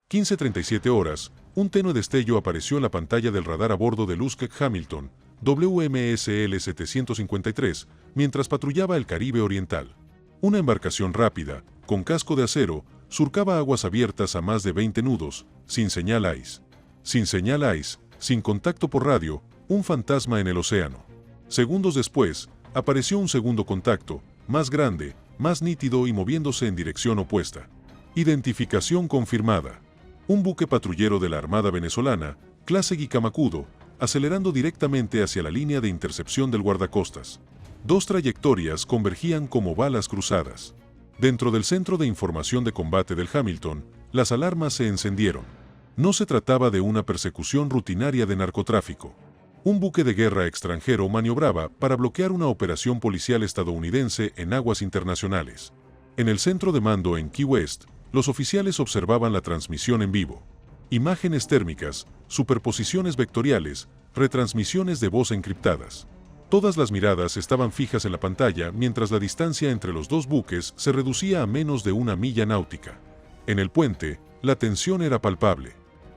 15:37 horas, un tenue destello apareció en la pantalla del radar a bordo del Uskek Hamilton, WMSL 753, mientras patrullaba el Caribe Oriental. Una embarcación rápida, con casco de acero, surcaba aguas abiertas a más de 20 nudos, sin señal ICE. Sin señal ICE, sin contacto por radio, un fantasma en el océano. Segundos después, apareció un segundo contacto, más grande, más nítido y moviéndose en dirección opuesta. Identificación confirmada. Un buque patrullero de la Armada venezolana, clase Guicamacudo, acelerando directamente hacia la línea de intercepción del guardacostas. Dos trayectorias convergían como balas cruzadas. Dentro del centro de información de combate del Hamilton, las alarmas se encendieron. No se trataba de una persecución rutinaria de narcotráfico. Un buque de guerra extranjero maniobraba para bloquear una operación policial estadounidense en aguas internacionales. En el centro de mando en Key West, los oficiales observaban la transmisión en vivo. Imágenes térmicas, superposiciones vectoriales, retransmisiones de voz encriptadas. Todas las miradas estaban fijas en la pantalla mientras la distancia entre los dos buques se reducía a menos de 1 milla náutica. En el puente, la tensión era palpable.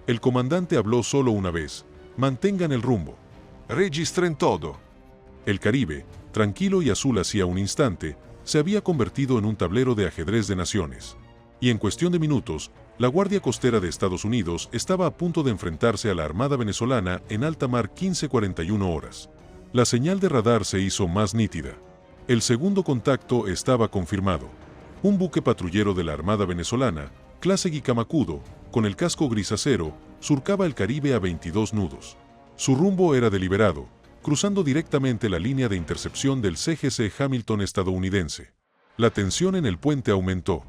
El comandante habló solo una vez: mantengan el rumbo. Registren todo. El Caribe, tranquilo y azul hacía un instante, se había convertido en un tablero de ajedrez de naciones. Y en cuestión de minutos, la Guardia Costera de Estados Unidos estaba a punto de enfrentarse a la Armada venezolana en alta mar 15:41 horas. La señal de radar se hizo más nítida. El segundo contacto estaba confirmado. Un buque patrullero de la Armada venezolana, clase Guicamacudo, con el casco gris acero, surcaba el Caribe a 22 nudos. Su rumbo era deliberado, cruzando directamente la línea de intercepción del CGC Hamilton estadounidense. La tensión en el puente aumentó.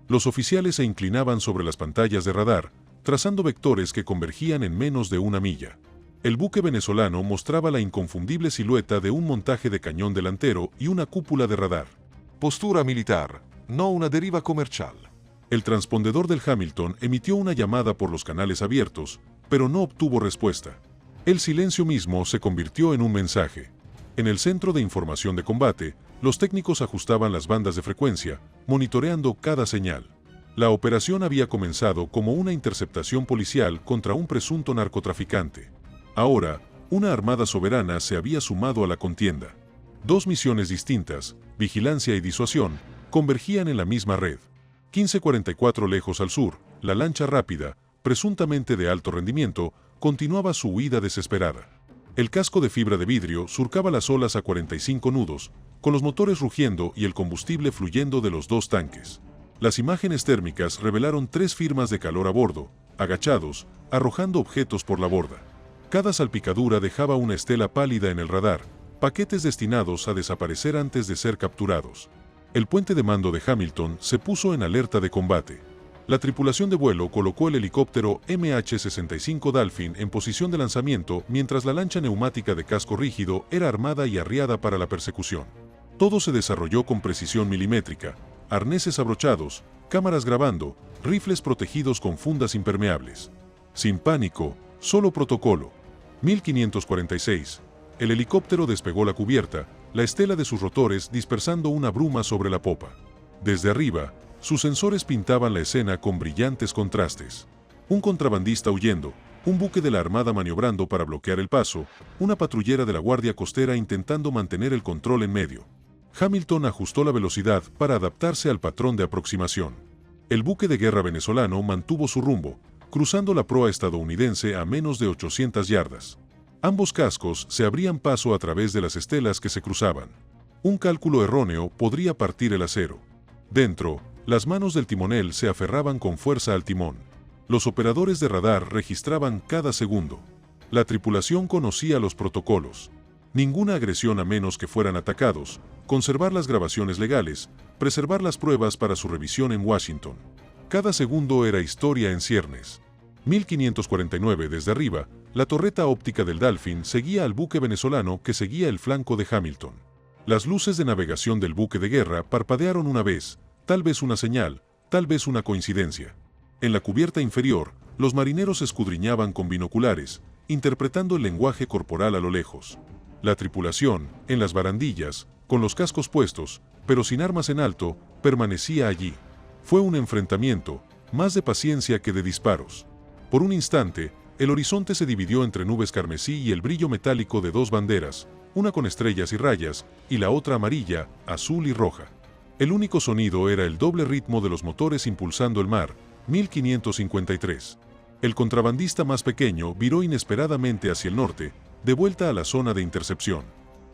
Los oficiales se inclinaban sobre las pantallas de radar, trazando vectores que convergían en menos de 1 milla. El buque venezolano mostraba la inconfundible silueta de un montaje de cañón delantero y una cúpula de radar. Postura militar, no una deriva comercial. El transpondedor del Hamilton emitió una llamada por los canales abiertos, pero no obtuvo respuesta. El silencio mismo se convirtió en un mensaje. En el centro de información de combate, los técnicos ajustaban las bandas de frecuencia, monitoreando cada señal. La operación había comenzado como una interceptación policial contra un presunto narcotraficante. Ahora, una armada soberana se había sumado a la contienda. Dos misiones distintas, vigilancia y disuasión, convergían en la misma red. 15:44 lejos al sur, la lancha rápida, presuntamente de alto rendimiento, continuaba su huida desesperada. El casco de fibra de vidrio surcaba las olas a 45 nudos, con los motores rugiendo y el combustible fluyendo de los dos tanques. Las imágenes térmicas revelaron 3 firmas de calor a bordo, agachados, arrojando objetos por la borda. Cada salpicadura dejaba una estela pálida en el radar, paquetes destinados a desaparecer antes de ser capturados. El puente de mando de Hamilton se puso en alerta de combate. La tripulación de vuelo colocó el helicóptero MH-65 Dolphin en posición de lanzamiento mientras la lancha neumática de casco rígido era armada y arriada para la persecución. Todo se desarrolló con precisión milimétrica, arneses abrochados, cámaras grabando, rifles protegidos con fundas impermeables. Sin pánico, solo protocolo. 1546. El helicóptero despegó la cubierta, la estela de sus rotores dispersando una bruma sobre la popa. Desde arriba, sus sensores pintaban la escena con brillantes contrastes. Un contrabandista huyendo, un buque de la Armada maniobrando para bloquear el paso, una patrullera de la Guardia Costera intentando mantener el control en medio. Hamilton ajustó la velocidad para adaptarse al patrón de aproximación. El buque de guerra venezolano mantuvo su rumbo, cruzando la proa estadounidense a menos de 800 yardas. Ambos cascos se abrían paso a través de las estelas que se cruzaban. Un cálculo erróneo podría partir el acero. Dentro, las manos del timonel se aferraban con fuerza al timón. Los operadores de radar registraban cada segundo. La tripulación conocía los protocolos. Ninguna agresión a menos que fueran atacados, conservar las grabaciones legales, preservar las pruebas para su revisión en Washington. Cada segundo era historia en ciernes. 1549 desde arriba, la torreta óptica del Dolphin seguía al buque venezolano que seguía el flanco de Hamilton. Las luces de navegación del buque de guerra parpadearon una vez, tal vez una señal, tal vez una coincidencia. En la cubierta inferior, los marineros escudriñaban con binoculares, interpretando el lenguaje corporal a lo lejos. La tripulación, en las barandillas, con los cascos puestos, pero sin armas en alto, permanecía allí. Fue un enfrentamiento, más de paciencia que de disparos. Por un instante, el horizonte se dividió entre nubes carmesí y el brillo metálico de dos banderas, una con estrellas y rayas, y la otra amarilla, azul y roja. El único sonido era el doble ritmo de los motores impulsando el mar, 1553. El contrabandista más pequeño viró inesperadamente hacia el norte, de vuelta a la zona de intercepción.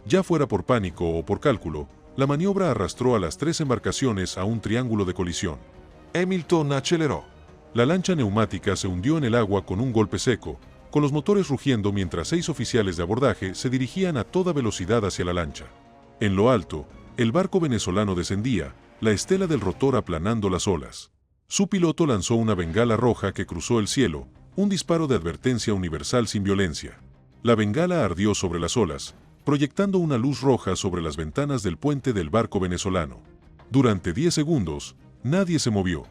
Ya fuera por pánico o por cálculo, la maniobra arrastró a las tres embarcaciones a un triángulo de colisión. Hamilton aceleró. La lancha neumática se hundió en el agua con un golpe seco, con los motores rugiendo mientras 6 oficiales de abordaje se dirigían a toda velocidad hacia la lancha. En lo alto, el barco venezolano descendía, la estela del rotor aplanando las olas. Su piloto lanzó una bengala roja que cruzó el cielo, un disparo de advertencia universal sin violencia. La bengala ardió sobre las olas, proyectando una luz roja sobre las ventanas del puente del barco venezolano. Durante 10 segundos, nadie se movió.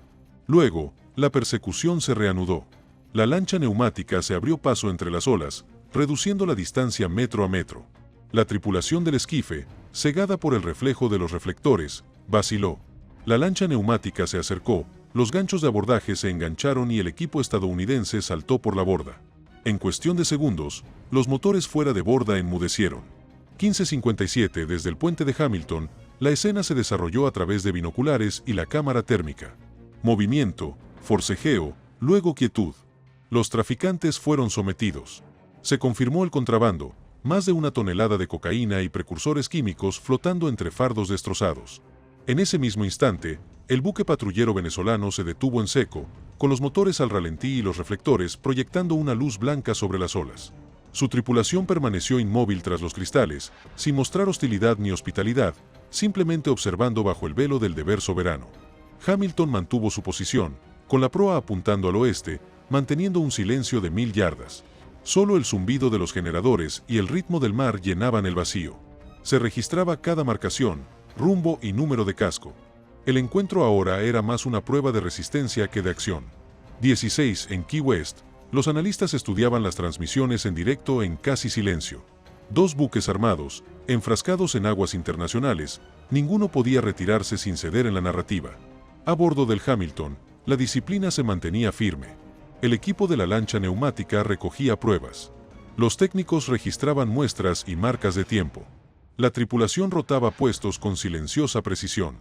Luego, la persecución se reanudó. La lancha neumática se abrió paso entre las olas, reduciendo la distancia metro a metro. La tripulación del esquife, cegada por el reflejo de los reflectores, vaciló. La lancha neumática se acercó, los ganchos de abordaje se engancharon y el equipo estadounidense saltó por la borda. En cuestión de segundos, los motores fuera de borda enmudecieron. 15:57 desde el puente de Hamilton, la escena se desarrolló a través de binoculares y la cámara térmica. Movimiento, forcejeo, luego quietud. Los traficantes fueron sometidos. Se confirmó el contrabando, más de 1 tonelada de cocaína y precursores químicos flotando entre fardos destrozados. En ese mismo instante, el buque patrullero venezolano se detuvo en seco, con los motores al ralentí y los reflectores proyectando una luz blanca sobre las olas. Su tripulación permaneció inmóvil tras los cristales, sin mostrar hostilidad ni hospitalidad, simplemente observando bajo el velo del deber soberano. Hamilton mantuvo su posición, con la proa apuntando al oeste, manteniendo un silencio de 1000 yardas. Solo el zumbido de los generadores y el ritmo del mar llenaban el vacío. Se registraba cada marcación, rumbo y número de casco. El encuentro ahora era más una prueba de resistencia que de acción. 16 en Key West, los analistas estudiaban las transmisiones en directo en casi silencio. 2 buques armados, enfrascados en aguas internacionales, ninguno podía retirarse sin ceder en la narrativa. A bordo del Hamilton, la disciplina se mantenía firme. El equipo de la lancha neumática recogía pruebas. Los técnicos registraban muestras y marcas de tiempo. La tripulación rotaba puestos con silenciosa precisión.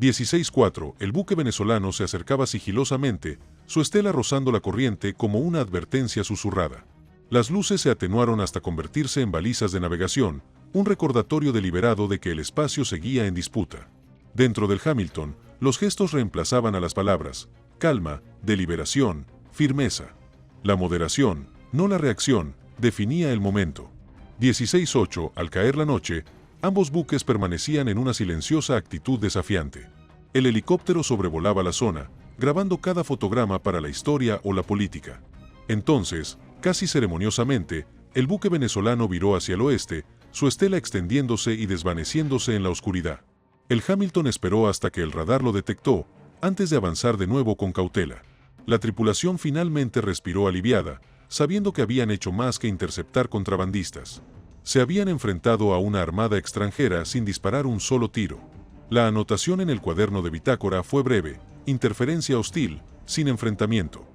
16:04, el buque venezolano se acercaba sigilosamente, su estela rozando la corriente como una advertencia susurrada. Las luces se atenuaron hasta convertirse en balizas de navegación, un recordatorio deliberado de que el espacio seguía en disputa. Dentro del Hamilton, los gestos reemplazaban a las palabras: calma, deliberación, firmeza. La moderación, no la reacción, definía el momento. 16:08, al caer la noche, ambos buques permanecían en una silenciosa actitud desafiante. El helicóptero sobrevolaba la zona, grabando cada fotograma para la historia o la política. Entonces, casi ceremoniosamente, el buque venezolano viró hacia el oeste, su estela extendiéndose y desvaneciéndose en la oscuridad. El Hamilton esperó hasta que el radar lo detectó, antes de avanzar de nuevo con cautela. La tripulación finalmente respiró aliviada, sabiendo que habían hecho más que interceptar contrabandistas. Se habían enfrentado a una armada extranjera sin disparar un solo tiro. La anotación en el cuaderno de bitácora fue breve: interferencia hostil, sin enfrentamiento.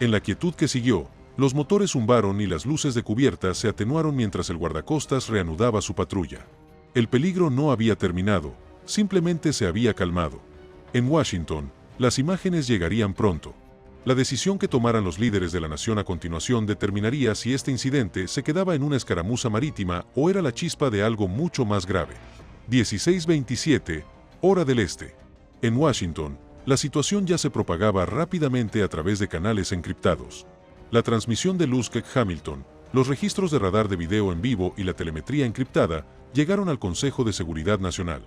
En la quietud que siguió, los motores zumbaron y las luces de cubierta se atenuaron mientras el guardacostas reanudaba su patrulla. El peligro no había terminado, simplemente se había calmado. En Washington, las imágenes llegarían pronto. La decisión que tomaran los líderes de la nación a continuación determinaría si este incidente se quedaba en una escaramuza marítima o era la chispa de algo mucho más grave. 16:27, hora del este. En Washington, la situación ya se propagaba rápidamente a través de canales encriptados. La transmisión de Luskek Hamilton, los registros de radar de video en vivo y la telemetría encriptada llegaron al Consejo de Seguridad Nacional.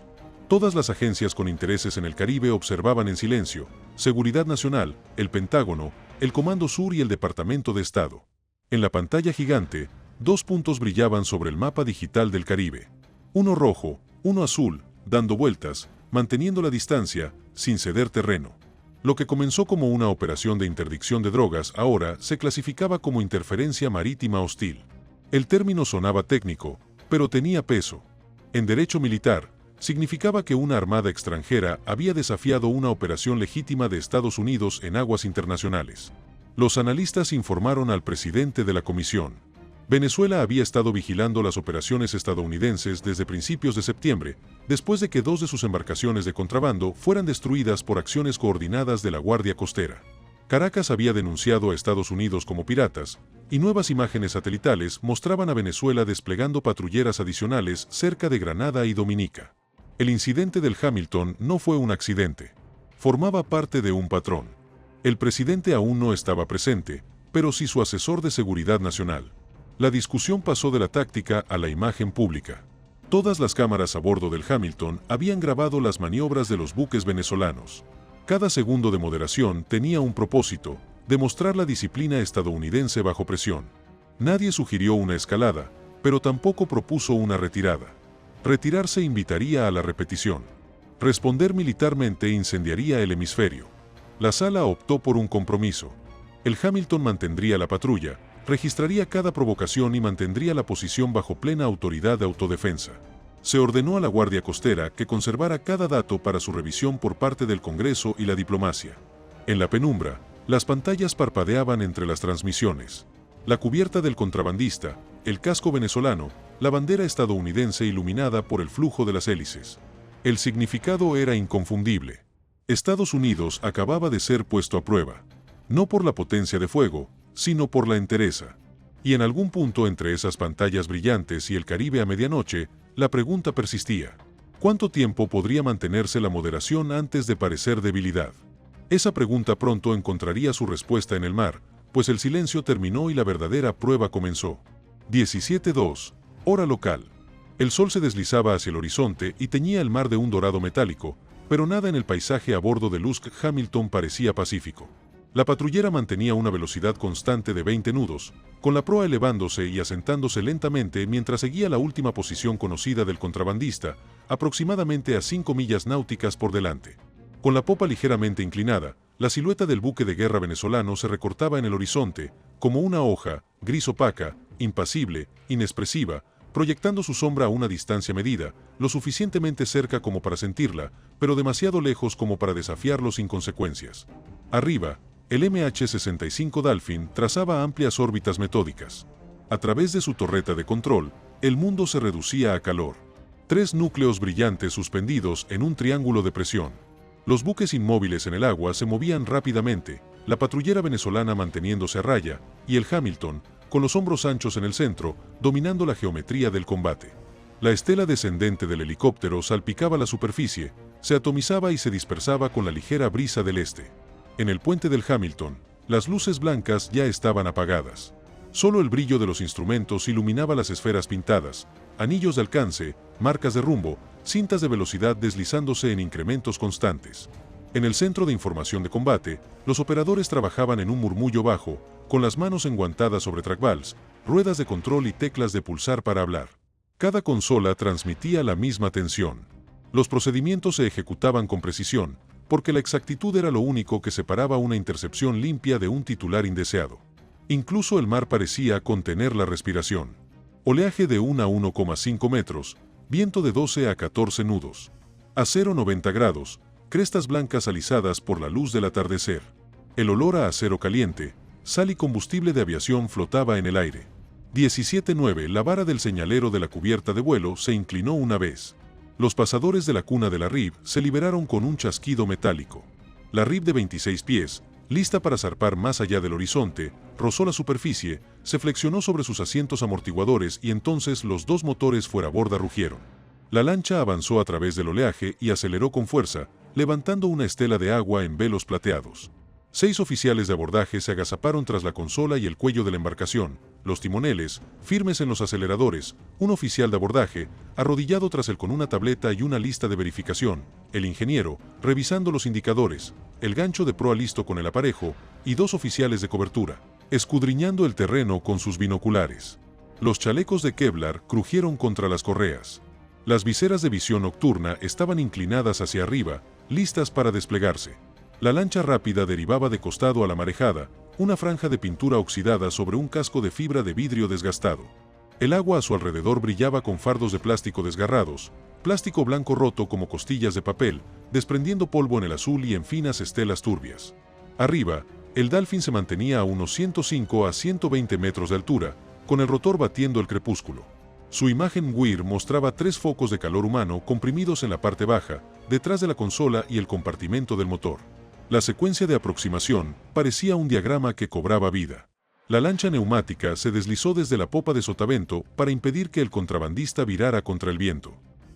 Todas las agencias con intereses en el Caribe observaban en silencio: Seguridad Nacional, el Pentágono, el Comando Sur y el Departamento de Estado. En la pantalla gigante, 2 puntos brillaban sobre el mapa digital del Caribe. Uno rojo, uno azul, dando vueltas, manteniendo la distancia, sin ceder terreno. Lo que comenzó como una operación de interdicción de drogas ahora se clasificaba como interferencia marítima hostil. El término sonaba técnico, pero tenía peso. En derecho militar, Significaba que una armada extranjera había desafiado una operación legítima de Estados Unidos en aguas internacionales. Los analistas informaron al presidente de la comisión. Venezuela había estado vigilando las operaciones estadounidenses desde principios de septiembre, después de que 2 de sus embarcaciones de contrabando fueran destruidas por acciones coordinadas de la Guardia Costera. Caracas había denunciado a Estados Unidos como piratas, y nuevas imágenes satelitales mostraban a Venezuela desplegando patrulleras adicionales cerca de Granada y Dominica. El incidente del Hamilton no fue un accidente. Formaba parte de un patrón. El presidente aún no estaba presente, pero sí su asesor de seguridad nacional. La discusión pasó de la táctica a la imagen pública. Todas las cámaras a bordo del Hamilton habían grabado las maniobras de los buques venezolanos. Cada segundo de moderación tenía un propósito: demostrar la disciplina estadounidense bajo presión. Nadie sugirió una escalada, pero tampoco propuso una retirada. Retirarse invitaría a la repetición. Responder militarmente incendiaría el hemisferio. La sala optó por un compromiso. El Hamilton mantendría la patrulla, registraría cada provocación y mantendría la posición bajo plena autoridad de autodefensa. Se ordenó a la Guardia Costera que conservara cada dato para su revisión por parte del Congreso y la diplomacia. En la penumbra, las pantallas parpadeaban entre las transmisiones. La cubierta del contrabandista, el casco venezolano, la bandera estadounidense iluminada por el flujo de las hélices. El significado era inconfundible. Estados Unidos acababa de ser puesto a prueba, no por la potencia de fuego, sino por la entereza. Y en algún punto entre esas pantallas brillantes y el Caribe a medianoche, la pregunta persistía: ¿cuánto tiempo podría mantenerse la moderación antes de parecer debilidad? Esa pregunta pronto encontraría su respuesta en el mar, pues el silencio terminó y la verdadera prueba comenzó. 17:02, hora local. El sol se deslizaba hacia el horizonte y teñía el mar de un dorado metálico, pero nada en el paisaje a bordo del Lusk Hamilton parecía pacífico. La patrullera mantenía una velocidad constante de 20 nudos, con la proa elevándose y asentándose lentamente mientras seguía la última posición conocida del contrabandista, aproximadamente a 5 millas náuticas por delante. Con la popa ligeramente inclinada, la silueta del buque de guerra venezolano se recortaba en el horizonte, como una hoja, gris opaca, impasible, inexpresiva, proyectando su sombra a una distancia medida, lo suficientemente cerca como para sentirla, pero demasiado lejos como para desafiarlo sin consecuencias. Arriba, el MH-65 Dolphin trazaba amplias órbitas metódicas. A través de su torreta de control, el mundo se reducía a calor. 3 núcleos brillantes suspendidos en un triángulo de presión. Los buques inmóviles en el agua se movían rápidamente, la patrullera venezolana manteniéndose a raya, y el Hamilton, con los hombros anchos en el centro, dominando la geometría del combate. La estela descendente del helicóptero salpicaba la superficie, se atomizaba y se dispersaba con la ligera brisa del este. En el puente del Hamilton, las luces blancas ya estaban apagadas. Solo el brillo de los instrumentos iluminaba las esferas pintadas, anillos de alcance, marcas de rumbo, cintas de velocidad deslizándose en incrementos constantes. En el centro de información de combate, los operadores trabajaban en un murmullo bajo, con las manos enguantadas sobre trackballs, ruedas de control y teclas de pulsar para hablar. Cada consola transmitía la misma tensión. Los procedimientos se ejecutaban con precisión, porque la exactitud era lo único que separaba una intercepción limpia de un titular indeseado. Incluso el mar parecía contener la respiración. Oleaje de 1 a 1,5 metros, viento de 12 a 14 nudos. Acero 90 grados, crestas blancas alisadas por la luz del atardecer. El olor a acero caliente, sal y combustible de aviación flotaba en el aire. 17:09, la vara del señalero de la cubierta de vuelo se inclinó una vez. Los pasadores de la cuna de la RIB se liberaron con un chasquido metálico. La RIB de 26 pies, lista para zarpar más allá del horizonte, rozó la superficie, se flexionó sobre sus asientos amortiguadores y entonces los 2 motores fuera borda rugieron. La lancha avanzó a través del oleaje y aceleró con fuerza, levantando una estela de agua en velos plateados. 6 oficiales de abordaje se agazaparon tras la consola y el cuello de la embarcación, los timoneles, firmes en los aceleradores, un oficial de abordaje, arrodillado tras él con una tableta y una lista de verificación, el ingeniero, revisando los indicadores, el gancho de proa listo con el aparejo, y 2 oficiales de cobertura, escudriñando el terreno con sus binoculares. Los chalecos de Kevlar crujieron contra las correas. Las viseras de visión nocturna estaban inclinadas hacia arriba, listas para desplegarse. La lancha rápida derivaba de costado a la marejada, una franja de pintura oxidada sobre un casco de fibra de vidrio desgastado. El agua a su alrededor brillaba con fardos de plástico desgarrados, plástico blanco roto como costillas de papel, desprendiendo polvo en el azul y en finas estelas turbias. Arriba, el Dolphin se mantenía a unos 105 a 120 metros de altura, con el rotor batiendo el crepúsculo. Su imagen WIR mostraba 3 focos de calor humano comprimidos en la parte baja, detrás de la consola y el compartimento del motor. La secuencia de aproximación parecía un diagrama que cobraba vida. La lancha neumática se deslizó desde la popa de sotavento para impedir que el contrabandista virara contra el viento.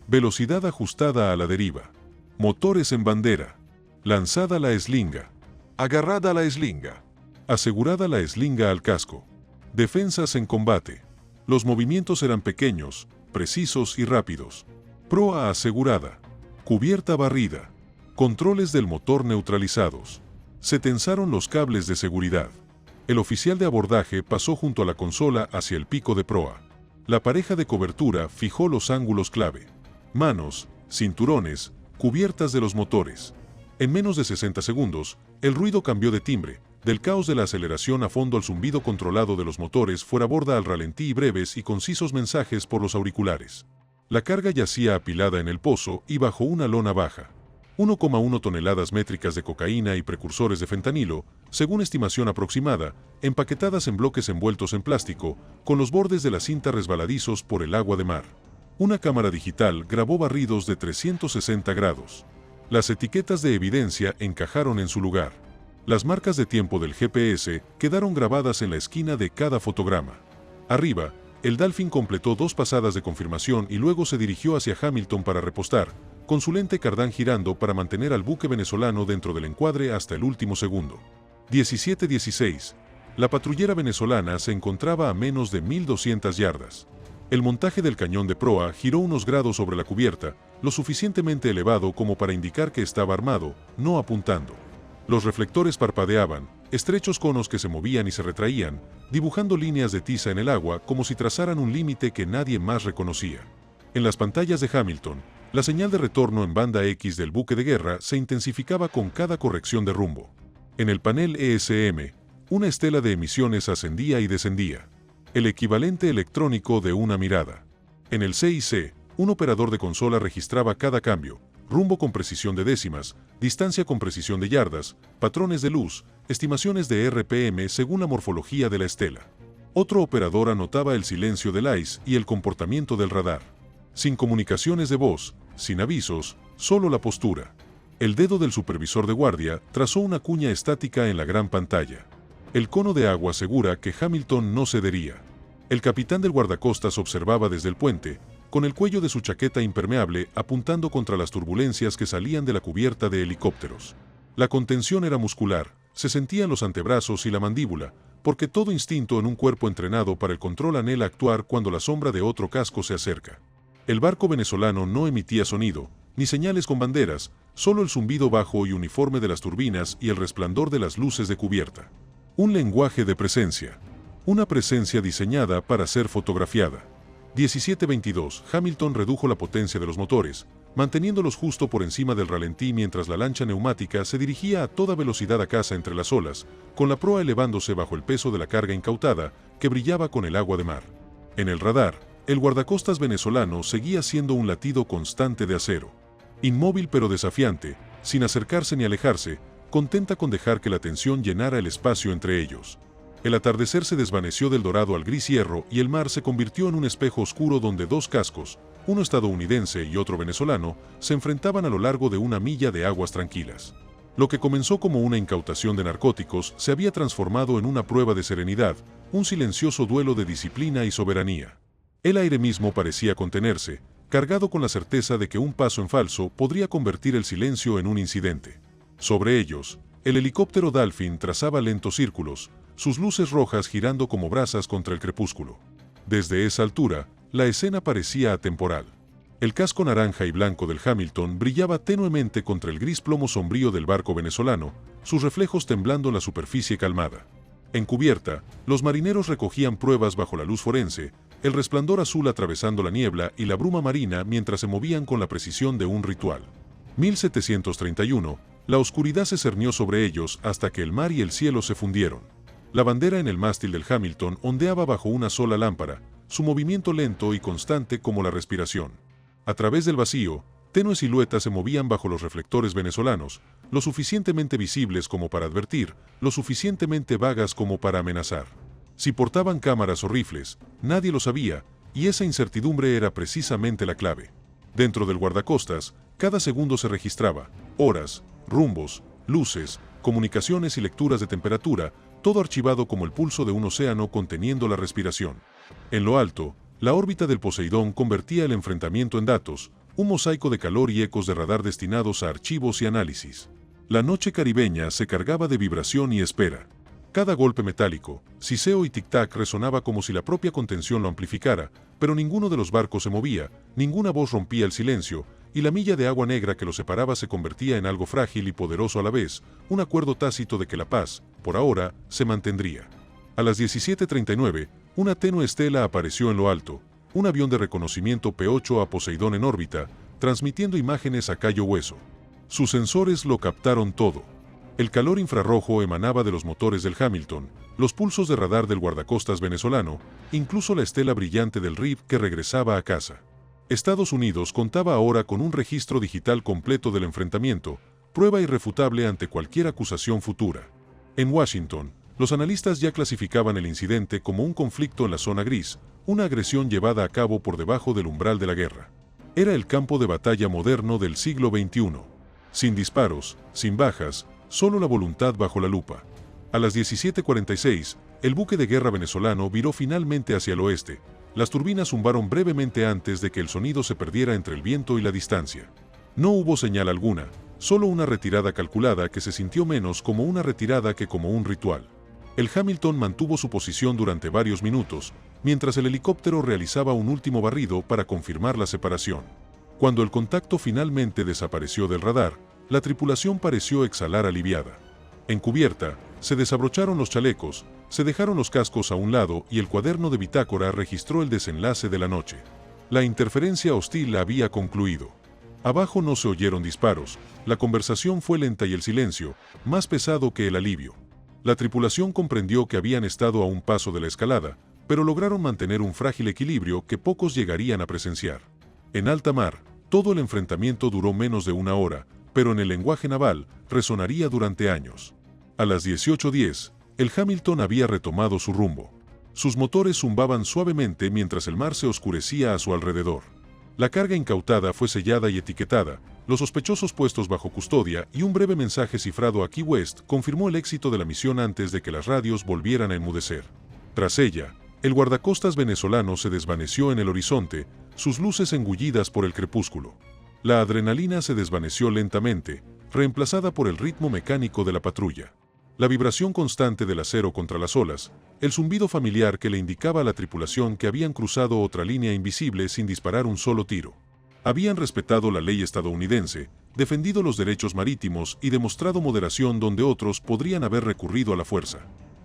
Velocidad ajustada a la deriva. Motores en bandera. Lanzada la eslinga. Agarrada la eslinga. Asegurada la eslinga al casco. Defensas en combate. Los movimientos eran pequeños, precisos y rápidos. Proa asegurada. Cubierta barrida. Controles del motor neutralizados. Se tensaron los cables de seguridad. El oficial de abordaje pasó junto a la consola hacia el pico de proa. La pareja de cobertura fijó los ángulos clave. Manos, cinturones, cubiertas de los motores. En menos de 60 segundos, el ruido cambió de timbre, del caos de la aceleración a fondo al zumbido controlado de los motores fuera borda al ralentí y breves y concisos mensajes por los auriculares. La carga yacía apilada en el pozo y bajo una lona baja. 1,1 toneladas métricas de cocaína y precursores de fentanilo, según estimación aproximada, empaquetadas en bloques envueltos en plástico, con los bordes de la cinta resbaladizos por el agua de mar. Una cámara digital grabó barridos de 360 grados. Las etiquetas de evidencia encajaron en su lugar. Las marcas de tiempo del GPS quedaron grabadas en la esquina de cada fotograma. Arriba, el Dolphin completó 2 pasadas de confirmación y luego se dirigió hacia Hamilton para repostar, con su lente cardán girando para mantener al buque venezolano dentro del encuadre hasta el último segundo. 17:16. La patrullera venezolana se encontraba a menos de 1.200 yardas. El montaje del cañón de proa giró unos grados sobre la cubierta, lo suficientemente elevado como para indicar que estaba armado, no apuntando. Los reflectores parpadeaban, estrechos conos que se movían y se retraían, dibujando líneas de tiza en el agua como si trazaran un límite que nadie más reconocía. En las pantallas de Hamilton, la señal de retorno en banda X del buque de guerra se intensificaba con cada corrección de rumbo. En el panel ESM, una estela de emisiones ascendía y descendía. El equivalente electrónico de una mirada. En el CIC, un operador de consola registraba cada cambio, rumbo con precisión de décimas, distancia con precisión de yardas, patrones de luz, estimaciones de RPM según la morfología de la estela. Otro operador anotaba el silencio del ICE y el comportamiento del radar. Sin comunicaciones de voz, sin avisos, solo la postura. El dedo del supervisor de guardia trazó una cuña estática en la gran pantalla. El cono de agua asegura que Hamilton no cedería. El capitán del guardacostas observaba desde el puente, con el cuello de su chaqueta impermeable apuntando contra las turbulencias que salían de la cubierta de helicópteros. La contención era muscular, se sentían los antebrazos y la mandíbula, porque todo instinto en un cuerpo entrenado para el control anhela actuar cuando la sombra de otro casco se acerca. El barco venezolano no emitía sonido, ni señales con banderas, solo el zumbido bajo y uniforme de las turbinas y el resplandor de las luces de cubierta. Un lenguaje de presencia. Una presencia diseñada para ser fotografiada. 17:22. Hamilton redujo la potencia de los motores, manteniéndolos justo por encima del ralentí mientras la lancha neumática se dirigía a toda velocidad a casa entre las olas, con la proa elevándose bajo el peso de la carga incautada que brillaba con el agua de mar. En el radar, el guardacostas venezolano seguía siendo un latido constante de acero. Inmóvil pero desafiante, sin acercarse ni alejarse, contenta con dejar que la tensión llenara el espacio entre ellos. El atardecer se desvaneció del dorado al gris hierro y el mar se convirtió en un espejo oscuro donde 2 cascos, uno estadounidense y otro venezolano, se enfrentaban a lo largo de una milla de aguas tranquilas. Lo que comenzó como una incautación de narcóticos se había transformado en una prueba de serenidad, un silencioso duelo de disciplina y soberanía. El aire mismo parecía contenerse, cargado con la certeza de que un paso en falso podría convertir el silencio en un incidente. Sobre ellos, el helicóptero Dolphin trazaba lentos círculos, sus luces rojas girando como brasas contra el crepúsculo. Desde esa altura, la escena parecía atemporal. El casco naranja y blanco del Hamilton brillaba tenuemente contra el gris plomo sombrío del barco venezolano, sus reflejos temblando en la superficie calmada. En cubierta, los marineros recogían pruebas bajo la luz forense, el resplandor azul atravesando la niebla y la bruma marina mientras se movían con la precisión de un ritual. 1731, la oscuridad se cernió sobre ellos hasta que el mar y el cielo se fundieron. La bandera en el mástil del Hamilton ondeaba bajo una sola lámpara, su movimiento lento y constante como la respiración. A través del vacío, tenues siluetas se movían bajo los reflectores venezolanos, lo suficientemente visibles como para advertir, lo suficientemente vagas como para amenazar. Si portaban cámaras o rifles, nadie lo sabía, y esa incertidumbre era precisamente la clave. Dentro del guardacostas, cada segundo se registraba, horas, rumbos, luces, comunicaciones y lecturas de temperatura, todo archivado como el pulso de un océano conteniendo la respiración. En lo alto, la órbita del Poseidón convertía el enfrentamiento en datos, un mosaico de calor y ecos de radar destinados a archivos y análisis. La noche caribeña se cargaba de vibración y espera. Cada golpe metálico, siseo y tic-tac resonaba como si la propia contención lo amplificara, pero ninguno de los barcos se movía, ninguna voz rompía el silencio, y la milla de agua negra que los separaba se convertía en algo frágil y poderoso a la vez, un acuerdo tácito de que la paz, por ahora, se mantendría. A las 17:39, una tenue estela apareció en lo alto, un avión de reconocimiento P-8 a Poseidón en órbita, transmitiendo imágenes a callo hueso. Sus sensores lo captaron todo. El calor infrarrojo emanaba de los motores del Hamilton, los pulsos de radar del guardacostas venezolano, incluso la estela brillante del RIF que regresaba a casa. Estados Unidos contaba ahora con un registro digital completo del enfrentamiento, prueba irrefutable ante cualquier acusación futura. En Washington, los analistas ya clasificaban el incidente como un conflicto en la zona gris, una agresión llevada a cabo por debajo del umbral de la guerra. Era el campo de batalla moderno del siglo XXI. Sin disparos, sin bajas, solo la voluntad bajo la lupa. A las 17:46, el buque de guerra venezolano viró finalmente hacia el oeste. Las turbinas zumbaron brevemente antes de que el sonido se perdiera entre el viento y la distancia. No hubo señal alguna, solo una retirada calculada que se sintió menos como una retirada que como un ritual. El Hamilton mantuvo su posición durante varios minutos, mientras el helicóptero realizaba un último barrido para confirmar la separación. Cuando el contacto finalmente desapareció del radar, la tripulación pareció exhalar aliviada. En cubierta, se desabrocharon los chalecos, se dejaron los cascos a un lado y el cuaderno de bitácora registró el desenlace de la noche. La interferencia hostil había concluido. Abajo no se oyeron disparos, la conversación fue lenta y el silencio, más pesado que el alivio. La tripulación comprendió que habían estado a un paso de la escalada, pero lograron mantener un frágil equilibrio que pocos llegarían a presenciar. En alta mar, todo el enfrentamiento duró menos de una hora, pero en el lenguaje naval, resonaría durante años. A las 18:10, el Hamilton había retomado su rumbo. Sus motores zumbaban suavemente mientras el mar se oscurecía a su alrededor. La carga incautada fue sellada y etiquetada, los sospechosos puestos bajo custodia y un breve mensaje cifrado a Key West confirmó el éxito de la misión antes de que las radios volvieran a enmudecer. Tras ella, el guardacostas venezolano se desvaneció en el horizonte, sus luces engullidas por el crepúsculo. La adrenalina se desvaneció lentamente, reemplazada por el ritmo mecánico de la patrulla. La vibración constante del acero contra las olas, el zumbido familiar que le indicaba a la tripulación que habían cruzado otra línea invisible sin disparar un solo tiro. Habían respetado la ley estadounidense, defendido los derechos marítimos y demostrado moderación donde otros podrían haber recurrido a la fuerza.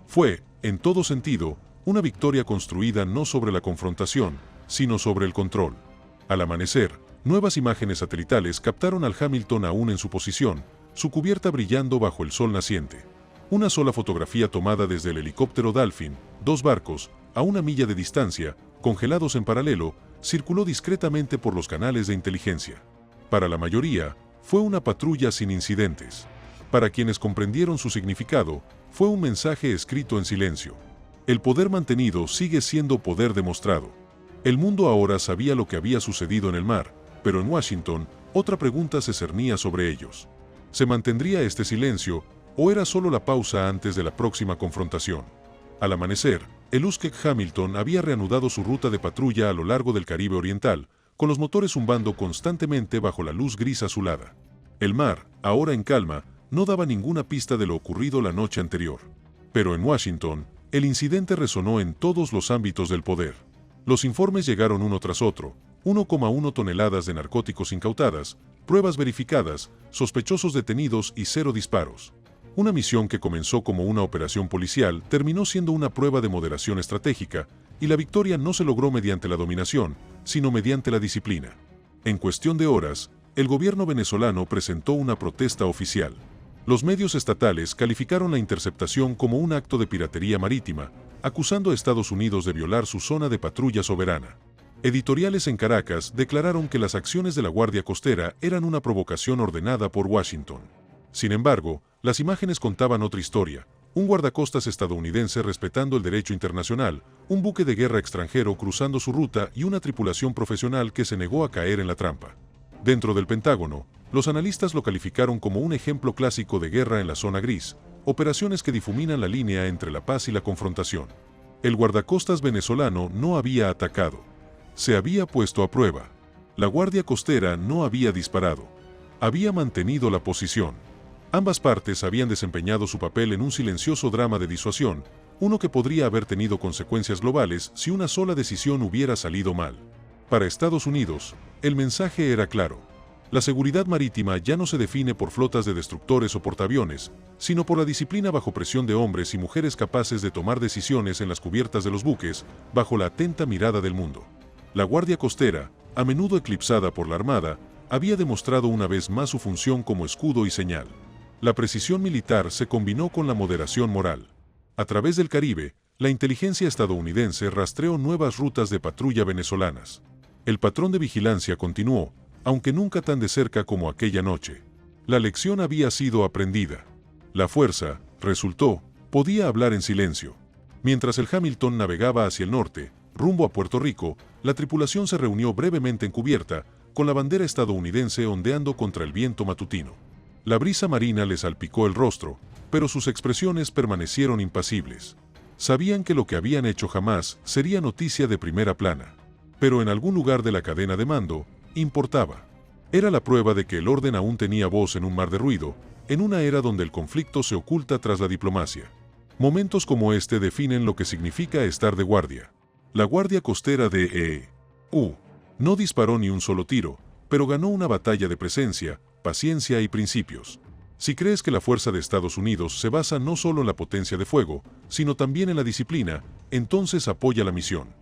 Fue, en todo sentido, una victoria construida no sobre la confrontación, sino sobre el control. Al amanecer, nuevas imágenes satelitales captaron al Hamilton aún en su posición, su cubierta brillando bajo el sol naciente. Una sola fotografía tomada desde el helicóptero Dolphin, dos barcos, a una milla de distancia, congelados en paralelo, circuló discretamente por los canales de inteligencia. Para la mayoría, fue una patrulla sin incidentes. Para quienes comprendieron su significado, fue un mensaje escrito en silencio. El poder mantenido sigue siendo poder demostrado. El mundo ahora sabía lo que había sucedido en el mar, pero en Washington, otra pregunta se cernía sobre ellos. ¿Se mantendría este silencio, o era solo la pausa antes de la próxima confrontación? Al amanecer, el Luskek Hamilton había reanudado su ruta de patrulla a lo largo del Caribe Oriental, con los motores zumbando constantemente bajo la luz gris azulada. El mar, ahora en calma, no daba ninguna pista de lo ocurrido la noche anterior. Pero en Washington, el incidente resonó en todos los ámbitos del poder. Los informes llegaron uno tras otro, 1,1 toneladas de narcóticos incautadas, pruebas verificadas, sospechosos detenidos y 0 disparos. Una misión que comenzó como una operación policial terminó siendo una prueba de moderación estratégica, y la victoria no se logró mediante la dominación, sino mediante la disciplina. En cuestión de horas, el gobierno venezolano presentó una protesta oficial. Los medios estatales calificaron la interceptación como un acto de piratería marítima, acusando a Estados Unidos de violar su zona de patrulla soberana. Editoriales en Caracas declararon que las acciones de la Guardia Costera eran una provocación ordenada por Washington. Sin embargo, las imágenes contaban otra historia: un guardacostas estadounidense respetando el derecho internacional, un buque de guerra extranjero cruzando su ruta y una tripulación profesional que se negó a caer en la trampa. Dentro del Pentágono, los analistas lo calificaron como un ejemplo clásico de guerra en la zona gris, operaciones que difuminan la línea entre la paz y la confrontación. El guardacostas venezolano no había atacado. Se había puesto a prueba. La Guardia Costera no había disparado. Había mantenido la posición. Ambas partes habían desempeñado su papel en un silencioso drama de disuasión, uno que podría haber tenido consecuencias globales si una sola decisión hubiera salido mal. Para Estados Unidos, el mensaje era claro. La seguridad marítima ya no se define por flotas de destructores o portaaviones, sino por la disciplina bajo presión de hombres y mujeres capaces de tomar decisiones en las cubiertas de los buques, bajo la atenta mirada del mundo. La Guardia Costera, a menudo eclipsada por la Armada, había demostrado una vez más su función como escudo y señal. La precisión militar se combinó con la moderación moral. A través del Caribe, la inteligencia estadounidense rastreó nuevas rutas de patrulla venezolanas. El patrón de vigilancia continuó, aunque nunca tan de cerca como aquella noche. La lección había sido aprendida. La fuerza, resultó, podía hablar en silencio. Mientras el Hamilton navegaba hacia el norte, rumbo a Puerto Rico, la tripulación se reunió brevemente en cubierta, con la bandera estadounidense ondeando contra el viento matutino. La brisa marina les salpicó el rostro, pero sus expresiones permanecieron impasibles. Sabían que lo que habían hecho jamás sería noticia de primera plana. Pero en algún lugar de la cadena de mando, importaba. Era la prueba de que el orden aún tenía voz en un mar de ruido, en una era donde el conflicto se oculta tras la diplomacia. Momentos como este definen lo que significa estar de guardia. La Guardia Costera de E.U. no disparó ni un solo tiro, pero ganó una batalla de presencia, paciencia y principios. Si crees que la fuerza de Estados Unidos se basa no solo en la potencia de fuego, sino también en la disciplina, entonces apoya la misión.